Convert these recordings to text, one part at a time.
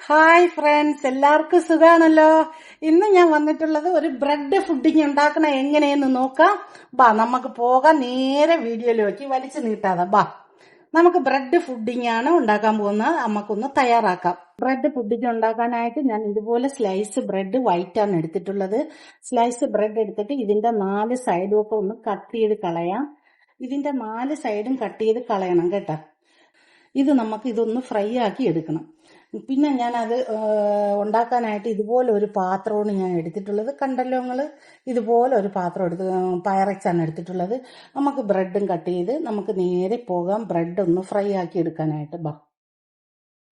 Hi friends, എല്ലാവർക്കും സുഖാണല്ലോ. ഇന്ന് ഞാൻ വന്നിട്ടുള്ളത് ഒരു ബ്രെഡ് പുഡിംഗ് ഉണ്ടാക്കണ എങ്ങനെയെന്ന് നോക്കാം. നമുക്ക് പോകാം നേരെ വീഡിയോയിലേക്ക്, വലിച്ചു നീട്ടാതെ. നമുക്ക് ബ്രെഡ് പുഡിംഗ് ആണ് ഉണ്ടാക്കാൻ പോകുന്നത്. നമുക്കൊന്ന് തയ്യാറാക്കാം. ബ്രെഡ് പുഡിംഗ് ഉണ്ടാക്കാനായിട്ട് ഞാൻ ഇതുപോലെ സ്ലൈസ് ബ്രെഡ് വൈറ്റ് ആണ് എടുത്തിട്ടുള്ളത്. സ്ലൈസ് ബ്രെഡ് എടുത്തിട്ട് ഇതിന്റെ 4 സൈഡും ഒക്കെ ഒന്ന് കട്ട് ചെയ്ത് കളയാം. ഇതിന്റെ 4 സൈഡും കട്ട് ചെയ്ത് കളയണം കേട്ടോ. ഇതൊന്ന് ഫ്രൈ ആക്കി എടുക്കണം. പിന്നെ ഞാനത് ഉണ്ടാക്കാനായിട്ട് ഇതുപോലെ ഒരു പാത്രമാണ് ഞാൻ എടുത്തിട്ടുള്ളത്. കണ്ടല്ലോ നിങ്ങള്, ഇതുപോലെ ഒരു പാത്രം എടുത്ത് പയറക്സ് ആണ് എടുത്തിട്ടുള്ളത്. നമുക്ക് ബ്രെഡും കട്ട് ചെയ്ത് നമുക്ക് നേരെ പോകാം ബ്രെഡ് ഒന്ന് ഫ്രൈ ആക്കി എടുക്കാനായിട്ട്.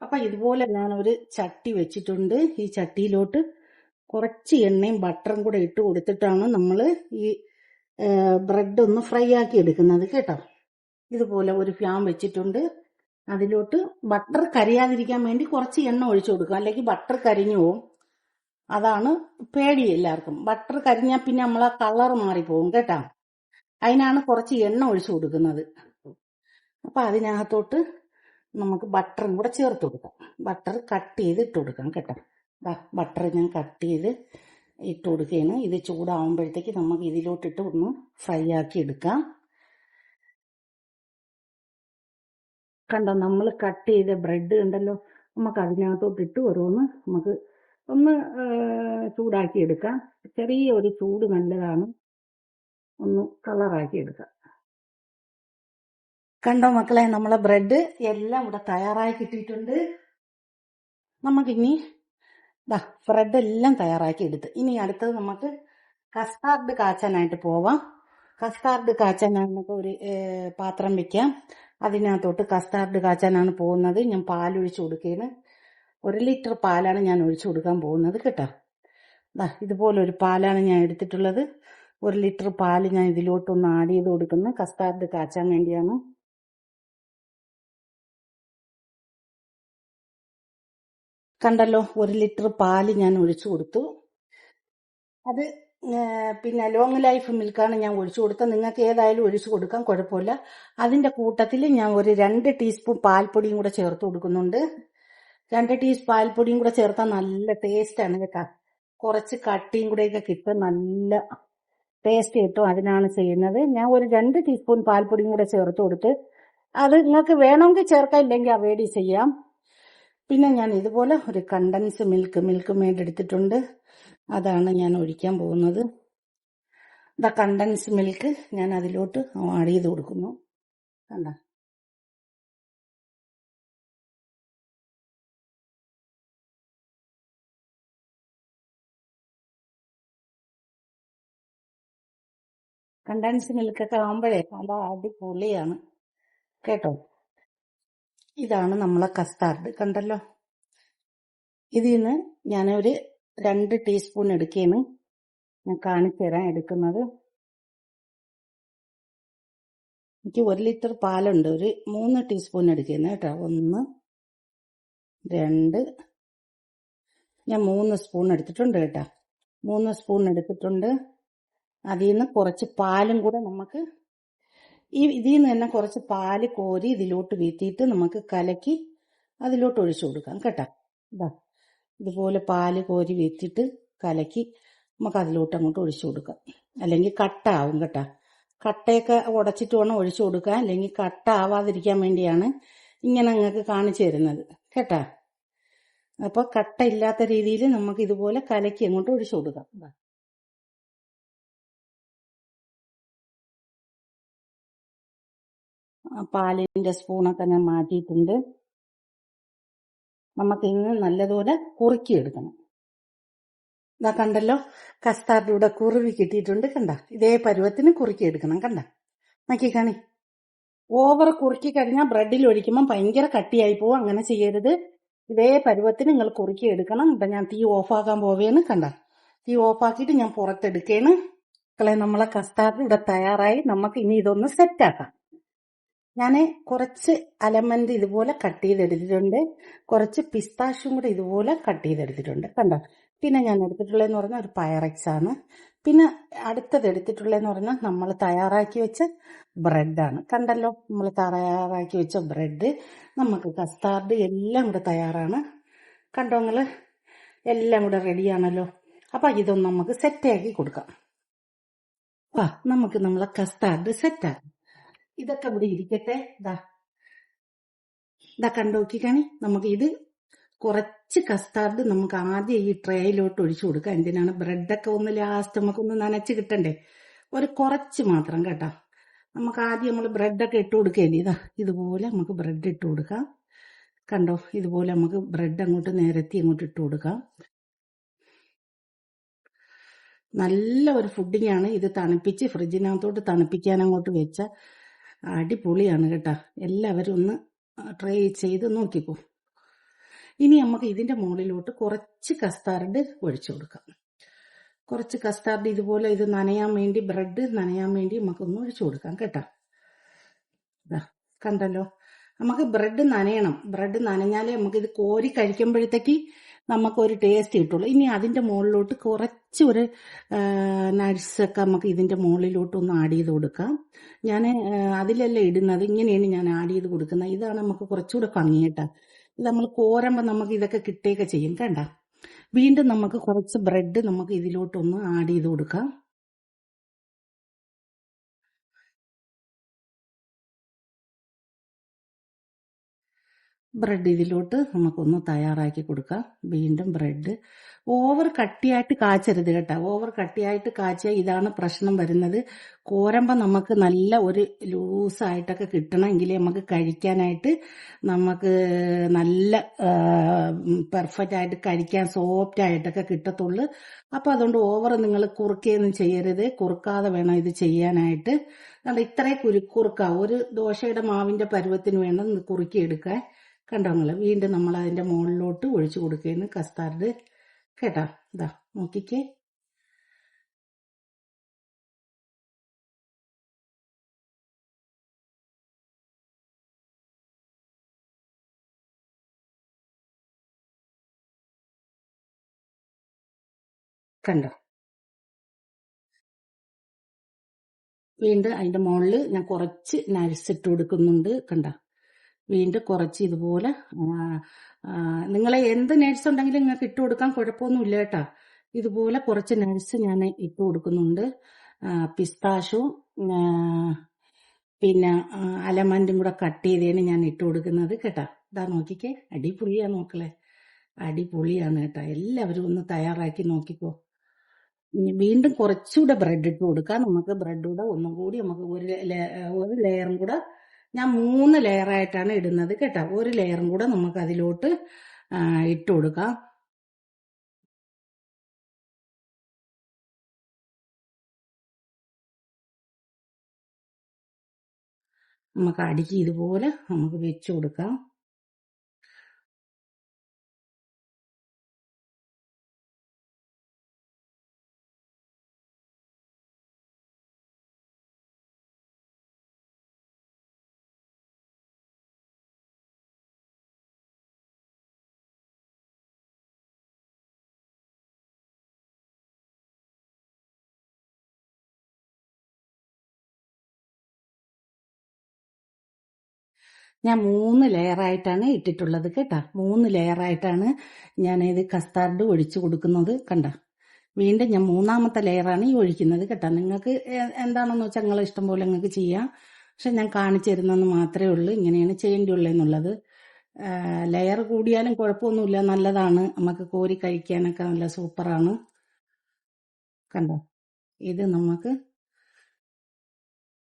അപ്പൊ ഇതുപോലെ ഞാൻ ഒരു ചട്ടി വെച്ചിട്ടുണ്ട്. ഈ ചട്ടിയിലോട്ട് കുറച്ച് എണ്ണയും ബട്ടറും കൂടെ ഇട്ട് കൊടുത്തിട്ടാണ് നമ്മൾ ഈ ബ്രെഡ് ഒന്ന് ഫ്രൈ ആക്കി എടുക്കുന്നത് കേട്ടോ. ഇതുപോലെ ഒരു ഫ്യാൻ വെച്ചിട്ടുണ്ട്. അതിലോട്ട് ബട്ടർ കരിയാതിരിക്കാൻ വേണ്ടി കുറച്ച് എണ്ണ ഒഴിച്ചു കൊടുക്കുക, അല്ലെങ്കിൽ ബട്ടർ കരിഞ്ഞു പോവും. അതാണ് പേടി എല്ലാവർക്കും. ബട്ടർ കരിഞ്ഞാൽ പിന്നെ നമ്മളെ കളർ മാറിപ്പോവും കേട്ടാ. അതിനാണ് കുറച്ച് എണ്ണ ഒഴിച്ചു കൊടുക്കുന്നത്. അപ്പൊ അതിനകത്തോട്ട് നമുക്ക് ബട്ടറും കൂടെ ചേർത്ത് കൊടുക്കാം. ബട്ടർ കട്ട് ചെയ്ത് ഇട്ട് കൊടുക്കാം കേട്ടോ. ബട്ടർ ഞാൻ കട്ട് ചെയ്ത് ഇട്ട് കൊടുക്കുകയാണ്. ഇത് ചൂടാവുമ്പോഴത്തേക്ക് നമുക്ക് ഇതിലോട്ടിട്ട് ഒന്ന് ഫ്രൈ ആക്കി എടുക്കാം. കണ്ടോ, നമ്മൾ കട്ട് ചെയ്ത ബ്രെഡ് ഉണ്ടല്ലോ, നമുക്ക് അതിനകത്തോട്ട് ഇട്ട് ഓരോന്ന് നമുക്ക് ഒന്ന് ചൂടാക്കി എടുക്കാം. ചെറിയ ഒരു ചൂട് നല്ലതാണ്, ഒന്ന് കളറാക്കി എടുക്കാം. കണ്ടോ മക്കളെ, നമ്മളെ ബ്രെഡ് എല്ലാം ഇവിടെ തയ്യാറായി കിട്ടിയിട്ടുണ്ട്. നമുക്കിനി ബ്രെഡ് എല്ലാം തയ്യാറാക്കി എടുത്ത് ഇനി അടുത്തത് നമുക്ക് കസ്റ്റാർഡ് കാച്ചാനായിട്ട് പോവാം. കസ്റ്റാർഡ് കാച്ചാനായിട്ട് നമുക്ക് ഒരു പാത്രം വെക്കാം. അതിനകത്തോട്ട് കസ്റ്റാർഡ് കാച്ചാനാണ് പോകുന്നത്. ഞാൻ പാലൊഴിച്ചു കൊടുക്കുകയാണ്. 1 ലിറ്റർ പാലാണ് ഞാൻ ഒഴിച്ചു കൊടുക്കാൻ പോകുന്നത് കേട്ടോ. ഇതുപോലെ ഒരു പാലാണ് ഞാൻ എടുത്തിട്ടുള്ളത്. 1 ലിറ്റർ പാല് ഞാൻ ഇതിലോട്ടൊന്ന് ആഡ് ചെയ്ത് കൊടുക്കുന്നത് കസ്റ്റാർഡ് കാച്ചാൻ വേണ്ടിയാണ്. കണ്ടല്ലോ, 1 ലിറ്റർ പാല് ഞാൻ ഒഴിച്ചു കൊടുത്തു. അത് പിന്നെ ലോങ് ലൈഫ് മിൽക്കാണ് ഞാൻ ഒഴിച്ചു കൊടുത്തത്. നിങ്ങൾക്ക് ഏതായാലും ഒഴിച്ചു കൊടുക്കാം, കുഴപ്പമില്ല. അതിന്റെ കൂട്ടത്തിൽ ഞാൻ ഒരു 2 ടീസ്പൂൺ പാൽപ്പൊടിയും കൂടെ ചേർത്ത് കൊടുക്കുന്നുണ്ട്. 2 ടീസ്പൂൺ പാൽപ്പൊടിയും കൂടെ ചേർത്താൽ നല്ല ടേസ്റ്റ് ആണ് കേട്ടോ. കുറച്ച് കട്ടിയും കൂടെയൊക്കെ കിട്ടും, നല്ല ടേസ്റ്റ് കിട്ടും. അതിനാണ് ചെയ്യുന്നത്. ഞാൻ ഒരു 2 ടീസ്പൂൺ പാൽപ്പൊടിയും കൂടെ ചേർത്ത് കൊടുത്ത്, അത് നിങ്ങൾക്ക് വേണമെങ്കിൽ ചേർക്കാം, ഇല്ലെങ്കിൽ അവോയ്ഡ് ചെയ്യാം. പിന്നെ ഞാൻ ഇതുപോലെ ഒരു കണ്ടൻസ് മിൽക്ക് മെയ്ഡ് എടുത്തിട്ടുണ്ട്. അതാണ് ഞാൻ ഒഴിക്കാൻ പോകുന്നത്. കണ്ടൻസ് മിൽക്ക് ഞാൻ അതിലോട്ട് ആഡ് ചെയ്ത് കൊടുക്കുന്നു. കണ്ട, കണ്ടൻസ് മിൽക്കൊക്കെ ആകുമ്പോഴേ നല്ല അടിപൊളിയാണ് കേട്ടോ. ഇതാണ് നമ്മളെ കസ്റ്റാർഡ്, കണ്ടല്ലോ. ഇതിൽ നിന്ന് ഞാനൊരു 2 ടീസ്പൂൺ എടുക്കുകയാണ്. ഞാൻ കാണിച്ചു തരാൻ എടുക്കുന്നത്. എനിക്ക് 1 ലിറ്റർ പാലുണ്ട്, ഒരു 3 ടീസ്പൂൺ എടുക്കുന്നു കേട്ടോ. 1 2 ഞാൻ 3 സ്പൂൺ എടുത്തിട്ടുണ്ട് കേട്ടോ. 3 സ്പൂൺ എടുത്തിട്ടുണ്ട്. അതിൽ നിന്ന് കുറച്ച് പാലും കൂടെ നമുക്ക് ഇതിൽ നിന്ന് തന്നെ കുറച്ച് പാല് കോരി ഇതിലോട്ട് വീത്തിയിട്ട് നമുക്ക് കലക്കി അതിലോട്ട് ഒഴിച്ചു കൊടുക്കാം കേട്ടോ. ഇതുപോലെ പാല് കോരി വീത്തിയിട്ട് കലക്കി നമുക്ക് അതിലോട്ട് അങ്ങോട്ട് ഒഴിച്ചു കൊടുക്കാം. അല്ലെങ്കിൽ കട്ട ആവും കേട്ടോ. കട്ടയൊക്കെ ഉടച്ചിട്ട് വേണം ഒഴിച്ചു കൊടുക്കാൻ, അല്ലെങ്കിൽ കട്ട ആവാതിരിക്കാൻ വേണ്ടിയാണ് ഇങ്ങനെ നിങ്ങൾക്ക് കാണിച്ചു തരുന്നത് കേട്ടാ. അപ്പൊ കട്ട ഇല്ലാത്ത രീതിയിൽ നമുക്ക് ഇതുപോലെ കലക്കി അങ്ങോട്ട് ഒഴിച്ചു കൊടുക്കാം. പാലിന്റെ സ്പൂണൊക്കെ ഞാൻ മാറ്റിയിട്ടുണ്ട്. നമുക്ക് ഇന്ന് നല്ലതുപോലെ കുറുക്കിയെടുക്കണം. കണ്ടല്ലോ, കസ്റ്റാർഡ് ഇവിടെ കുറുവി കിട്ടിയിട്ടുണ്ട്. കണ്ട, ഇതേ പരുവത്തിന് കുറുക്കിയെടുക്കണം. കണ്ട, നോക്കി കാണി. ഓവർ കുറുക്കി കഴിഞ്ഞാൽ ബ്രെഡിൽ ഒഴിക്കുമ്പോൾ ഭയങ്കര കട്ടിയായി പോവും. അങ്ങനെ ചെയ്യരുത്. ഇതേ പരുവത്തിന് നിങ്ങൾ കുറുക്കിയെടുക്കണം. ഇപ്പൊ ഞാൻ തീ ഓഫാക്കാൻ പോവേന്ന്. കണ്ട, തീ ഓഫാക്കിയിട്ട് ഞാൻ പുറത്തെടുക്കേണ്. നമ്മളെ കസ്റ്റാർഡ് ഇവിടെ തയ്യാറായി. നമുക്ക് ഇനി ഇതൊന്ന് സെറ്റാക്കാം. ഞാൻ കുറച്ച് അലമൻഡ് ഇതുപോലെ കട്ട് ചെയ്തെടുത്തിട്ടുണ്ട്. കുറച്ച് പിസ്താഷ്യും കൂടെ ഇതുപോലെ കട്ട് ചെയ്തെടുത്തിട്ടുണ്ട്. കണ്ടോ. പിന്നെ ഞാൻ എടുത്തിട്ടുള്ളതെന്ന് പറഞ്ഞാൽ ഒരു പയറക്സ് ആണ്. പിന്നെ അടുത്തത് എടുത്തിട്ടുള്ളതെന്ന് പറഞ്ഞാൽ നമ്മൾ തയ്യാറാക്കി വെച്ച ബ്രെഡാണ്. കണ്ടല്ലോ, നമ്മൾ തയ്യാറാക്കി വെച്ച ബ്രെഡ്, നമുക്ക് കസ്റ്റാർഡ് എല്ലാം കൂടെ തയ്യാറാണ്. കണ്ടോ നിങ്ങള്, എല്ലാം കൂടെ റെഡിയാണല്ലോ. അപ്പൊ ഇതൊന്ന് നമുക്ക് സെറ്റാക്കി കൊടുക്കാം. നമുക്ക് നമ്മളെ കസ്റ്റാർഡ് സെറ്റാക്കാം. ഇതൊക്കെ ഇവിടെ ഇരിക്കട്ടെ. ഇതാ കണ്ടോക്കിക്കാണി. നമുക്ക് ഇത് കുറച്ച് കസ്റ്റാർഡ് നമുക്ക് ആദ്യം ഈ ട്രേയിലോട്ട് ഒഴിച്ചു കൊടുക്കാം. എന്തിനാണ്, ബ്രെഡൊക്കെ ഒന്ന് ലാസ്റ്റ് നമുക്കൊന്ന് നനച്ച് കിട്ടണ്ടേ. ഒരു കുറച്ച് മാത്രം കേട്ടോ. നമുക്ക് ആദ്യം നമ്മൾ ബ്രെഡൊക്കെ ഇട്ട് കൊടുക്കുകയല്ലേ. ഇതുപോലെ നമുക്ക് ബ്രെഡ് ഇട്ട് കൊടുക്കാം. കണ്ടോ, ഇതുപോലെ നമുക്ക് ബ്രെഡ് അങ്ങോട്ട് നിരത്തി അങ്ങോട്ട് ഇട്ട് കൊടുക്കാം. നല്ല ഒരു ഫുഡിങ് ആണ് ഇത്. തണുപ്പിച്ച് ഫ്രിഡ്ജിനകത്തോട്ട് തണുപ്പിക്കാൻ അങ്ങോട്ട് വെച്ച അടിപൊളിയാണ് കേട്ടോ. എല്ലാവരും ഒന്ന് ട്രൈ ചെയ്ത് നോക്കിക്കോ. ഇനി നമുക്ക് ഇതിന്റെ മുകളിലോട്ട് കുറച്ച് കസ്റ്റാർഡ് ഒഴിച്ചു കൊടുക്കാം. കുറച്ച് കസ്റ്റാർഡ് ഇതുപോലെ ഇത് നനയാൻ വേണ്ടി, ബ്രെഡ് നനയാൻ വേണ്ടി നമുക്കൊന്ന് ഒഴിച്ചു കൊടുക്കാം കേട്ടോ. കണ്ടല്ലോ, നമുക്ക് ബ്രെഡ് നനയണം. ബ്രെഡ് നനഞ്ഞാലേ നമുക്ക് ഇത് കോരി കഴിക്കുമ്പോഴത്തേക്ക് നമുക്കൊരു ടേസ്റ്റ് കിട്ടുള്ളൂ. ഇനി അതിന്റെ മുകളിലോട്ട് കുറച്ച് ഒരു നട്ട്സൊക്കെ നമുക്ക് ഇതിന്റെ മുകളിലോട്ട് ഒന്ന് ആഡ് ചെയ്ത് കൊടുക്കാം. ഞാൻ അതിലല്ല ഇടുന്നത്, ഇങ്ങനെയാണ് ഞാൻ ആഡ് ചെയ്ത് കൊടുക്കുന്നത്. ഇതാണ് നമുക്ക് കുറച്ചുകൂടെ ഭംഗി കേട്ടോ. ഇത് നമ്മൾ കോരുമ്പോൾ നമുക്ക് ഇതൊക്കെ കിട്ടുകയൊക്കെ ചെയ്യും കണ്ട. വീണ്ടും നമുക്ക് കുറച്ച് ബ്രെഡ് നമുക്ക് ഇതിലോട്ടൊന്ന് ആഡ് ചെയ്ത് കൊടുക്കാം. ബ്രെഡ് ഇതിലോട്ട് നമുക്കൊന്ന് തയ്യാറാക്കി കൊടുക്കാം. വീണ്ടും ബ്രെഡ് ഓവർ കട്ടിയായിട്ട് കാച്ചരുത് കേട്ടോ. ഓവർ കട്ടിയായിട്ട് കാച്ചിയാൽ ഇതാണ് പ്രശ്നം വരുന്നത്. കോരമ്പം നമുക്ക് നല്ല ഒരു ലൂസായിട്ടൊക്കെ കിട്ടണമെങ്കിൽ നമുക്ക് കഴിക്കാനായിട്ട് നമുക്ക് നല്ല പെർഫെക്റ്റ് ആയിട്ട് കഴിക്കാൻ സോഫ്റ്റ് ആയിട്ടൊക്കെ കിട്ടത്തുള്ളൂ. അപ്പൊ അതുകൊണ്ട് ഓവർ നിങ്ങൾ കുറുക്കുകയൊന്നും ചെയ്യരുത്. കുറുക്കാതെ വേണം ഇത് ചെയ്യാനായിട്ട്. ഇത്രയും കുറുക്കാം. ഒരു ദോശയുടെ മാവിന്റെ പരുവത്തിന് വേണം കുറുക്കിയെടുക്കാൻ. കണ്ടോ നിങ്ങള്. വീണ്ടും നമ്മൾ അതിന്റെ മുകളിലോട്ട് ഒഴിച്ചു കൊടുക്കുകയാണ് കസ്റ്റാർഡ് കേട്ടോ. നോക്കിക്കേ. കണ്ടോ, വീണ്ടും അതിന്റെ മുകളിൽ ഞാൻ കുറച്ച് നട്സ് ഇട്ട് കൊടുക്കുന്നുണ്ട് കണ്ട. വീണ്ടും കുറച്ച് ഇതുപോലെ നിങ്ങളെ എന്ത് നട്സ് ഉണ്ടെങ്കിലും നിങ്ങൾക്ക് ഇട്ട് കൊടുക്കാൻ കുഴപ്പമൊന്നുമില്ല കേട്ടോ. ഇതുപോലെ കുറച്ച് നട്സ് ഞാൻ ഇട്ട് കൊടുക്കുന്നുണ്ട്. പിസ്താഷോ പിന്നെ അലമൻഡും കൂടെ കട്ട് ചെയ്തേന് ഞാൻ ഇട്ട് കൊടുക്കുന്നത് കേട്ടോ. നോക്കിക്കേ, അടിപൊളിയാ നോക്കളെ, അടിപൊളിയാണ് കേട്ടോ. എല്ലാവരും ഒന്ന് തയ്യാറാക്കി നോക്കിക്കോ. വീണ്ടും കുറച്ചുകൂടെ ബ്രെഡ് ഇട്ട് കൊടുക്കാം. നമുക്ക് ബ്രെഡ് കൂടെ ഒന്നും കൂടി നമുക്ക് ഒരു ലെയറും കൂടെ, ഞാൻ 3 ലെയറായിട്ടാണ് ഇടുന്നത് കേട്ടോ. ഒരു ലെയറും കൂടെ നമുക്ക് അതിലോട്ട് ഇട്ട് കൊടുക്കാം. നമുക്ക് അടിക്ക് ഇതുപോലെ നമുക്ക് വെച്ചു കൊടുക്കാം. ഞാൻ 3 ലെയറായിട്ടാണ് ഇട്ടിട്ടുള്ളത് കേട്ടോ. 3 ലെയറായിട്ടാണ് ഞാൻ ഇത് കസ്റ്റാർഡ് ഒഴിച്ചു കൊടുക്കുന്നത് കണ്ട. വീണ്ടും ഞാൻ 3ാമത്തെ ലെയറാണ് ഈ ഒഴിക്കുന്നത് കേട്ടോ. നിങ്ങൾക്ക് എന്താണെന്ന് വെച്ചാൽ നിങ്ങളെ ഇഷ്ടം പോലെ നിങ്ങൾക്ക് ചെയ്യാം. പക്ഷെ ഞാൻ കാണിച്ചു തരുന്നെന്ന് മാത്രമേ ഉള്ളൂ ഇങ്ങനെയാണ് ചെയ്യേണ്ടിയുള്ളൂ എന്നുള്ളത്. ലെയർ കൂടിയാലും കുഴപ്പമൊന്നുമില്ല, നല്ലതാണ്. നമുക്ക് കോരി കഴിക്കാനൊക്കെ നല്ല സൂപ്പറാണ് കണ്ടോ. ഇത് നമുക്ക്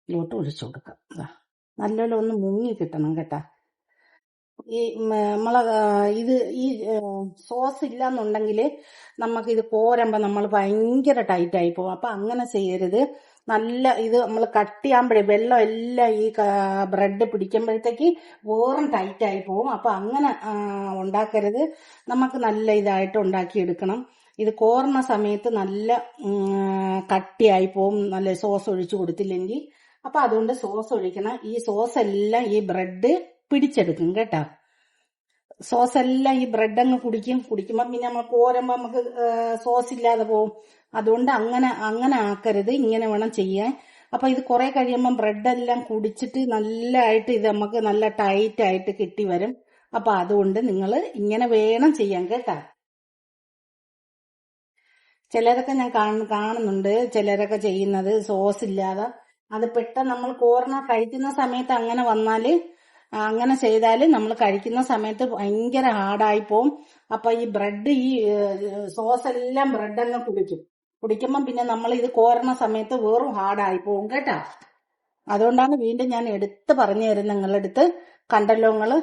ഇതിലോട്ട് ഒഴിച്ചു കൊടുക്കാം. നല്ലോണം ഒന്ന് മുങ്ങി കിട്ടണം കേട്ടാ. ഈ നമ്മളെ ഇത് ഈ സോസ് ഇല്ലാന്നുണ്ടെങ്കിൽ നമുക്ക് ഇത് കോരുമ്പോ നമ്മൾ ഭയങ്കര ടൈറ്റായി പോകും. അപ്പൊ അങ്ങനെ ചെയ്യരുത്. നല്ല ഇത് നമ്മൾ കട്ടിയാകുമ്പോഴേ വെള്ളം എല്ലാം ഈ ബ്രെഡ് പിടിക്കുമ്പോഴത്തേക്ക് വേറും ടൈറ്റായി പോകും. അപ്പൊ അങ്ങനെ ഉണ്ടാക്കരുത്. നമുക്ക് നല്ല ഇതായിട്ട് ഉണ്ടാക്കിയെടുക്കണം. ഇത് കോർന്ന സമയത്ത് നല്ല കട്ടിയായി പോകും, നല്ല സോസ് ഒഴിച്ചു കൊടുത്തില്ലെങ്കിൽ. അപ്പൊ അതുകൊണ്ട് സോസ് ഒഴിക്കണം. ഈ സോസ് എല്ലാം ഈ ബ്രെഡ് പിടിച്ചെടുക്കും കേട്ടോ. സോസ് എല്ലാം ഈ ബ്രെഡ് അങ്ങ് കുടിക്കുമ്പോ പിന്നെ നമ്മൾ കോരുമ്പോ നമുക്ക് സോസ് ഇല്ലാതെ പോകും. അതുകൊണ്ട് അങ്ങനെ ആക്കരുത്, ഇങ്ങനെ വേണം ചെയ്യാൻ. അപ്പൊ ഇത് കുറെ കഴിയുമ്പോൾ ബ്രെഡ് എല്ലാം കുടിച്ചിട്ട് നല്ലതായിട്ട് ഇത് നമുക്ക് നല്ല ടൈറ്റ് ആയിട്ട് കിട്ടി വരും. അപ്പൊ അതുകൊണ്ട് നിങ്ങൾ ഇങ്ങനെ വേണം ചെയ്യാൻ കേട്ടാ. ചിലരൊക്കെ ഞാൻ കാണുന്നുണ്ട്, ചിലരൊക്കെ ചെയ്യുന്നത് സോസ് ഇല്ലാതെ. അത് പെട്ടെന്ന് നമ്മൾ കോർണർ കഴിക്കുന്ന സമയത്ത് അങ്ങനെ വന്നാല്, അങ്ങനെ ചെയ്താല് നമ്മൾ കഴിക്കുന്ന സമയത്ത് ഭയങ്കര ഹാർഡായി പോവും. അപ്പൊ ഈ ബ്രെഡ്, ഈ സോസ് എല്ലാം ബ്രെഡ് അങ്ങ് കുടിക്കുമ്പം പിന്നെ നമ്മൾ ഇത് കോരണ സമയത്ത് വെറും ഹാർഡായി പോവും കേട്ടാ. അതുകൊണ്ടാണ് വീണ്ടും ഞാൻ എടുത്ത് പറഞ്ഞു തരുന്നത് നിങ്ങളുടെ അടുത്ത്. കണ്ടല്ലോ നിങ്ങള്,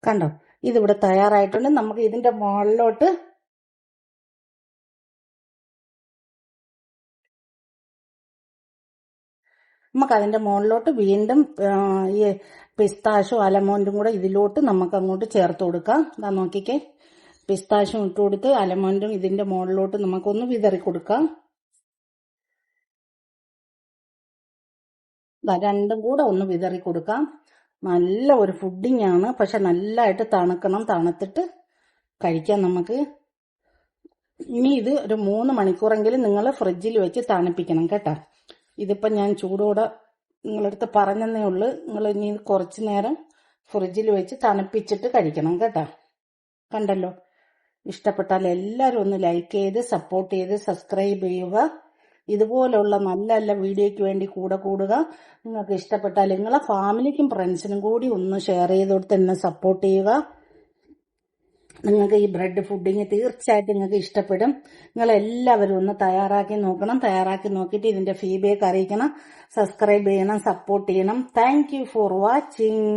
കണ്ടോ? ഇതിവിടെ തയ്യാറായിട്ടുണ്ട്. നമുക്ക് ഇതിന്റെ മുകളിലോട്ട് അതിന്റെ മുകളിലോട്ട് വീണ്ടും ഈ പിസ്താഷും അലമോണ്ടും കൂടെ ഇതിലോട്ട് നമുക്ക് അങ്ങോട്ട് ചേർത്ത് കൊടുക്കാം. ഇതാ നോക്കിക്കേ, പിസ്താഷും ഇട്ട് കൊടുത്ത് അലമോണ്ടും ഇതിന്റെ മുകളിലോട്ട് നമുക്കൊന്ന് വിതറി കൊടുക്കാം. രണ്ടും കൂടെ ഒന്ന് വിതറി കൊടുക്കാം. നല്ല ഒരു ഫുഡിങ് ആണ്, പക്ഷെ നല്ലതായിട്ട് തണുക്കണം. തണുത്തിട്ട് കഴിക്കാം നമുക്ക്. ഇനി ഇത് ഒരു 3 മണിക്കൂറെങ്കിലും നിങ്ങൾ ഫ്രിഡ്ജിൽ വെച്ച് തണുപ്പിക്കണം കേട്ടോ. ഇതിപ്പം ഞാൻ ചൂടോടെ നിങ്ങളടുത്ത് പറഞ്ഞതേ ഉള്ളൂ. നിങ്ങൾ ഇനി കുറച്ചു നേരം ഫ്രിഡ്ജിൽ വെച്ച് തണുപ്പിച്ചിട്ട് കഴിക്കണം കേട്ടോ. കണ്ടല്ലോ? ഇഷ്ടപ്പെട്ടാൽ എല്ലാവരും ഒന്ന് ലൈക്ക് ചെയ്ത് സപ്പോർട്ട് ചെയ്ത് സബ്സ്ക്രൈബ് ചെയ്യുക. ഇതുപോലുള്ള നല്ല നല്ല വീഡിയോയ്ക്ക് വേണ്ടി കൂടെ കൂടുക. നിങ്ങൾക്ക് ഇഷ്ടപ്പെട്ടാൽ നിങ്ങളെ ഫാമിലിക്കും ഫ്രണ്ട്സിനും കൂടി ഒന്ന് ഷെയർ ചെയ്ത് കൊടുത്ത് എന്നെ സപ്പോർട്ട് ചെയ്യുക. നിങ്ങൾക്ക് ഈ ബ്രെഡ് ഫുഡിങ് തീർച്ചയായിട്ടും നിങ്ങൾക്ക് ഇഷ്ടപ്പെടും. നിങ്ങൾ എല്ലാവരും ഒന്ന് തയ്യാറാക്കി നോക്കണം. തയ്യാറാക്കി നോക്കിയിട്ട് ഇതിന്റെ ഫീഡ്ബാക്ക് അറിയിക്കണം. സബ്സ്ക്രൈബ് ചെയ്യണം, സപ്പോർട്ട് ചെയ്യണം. Thank you for watching.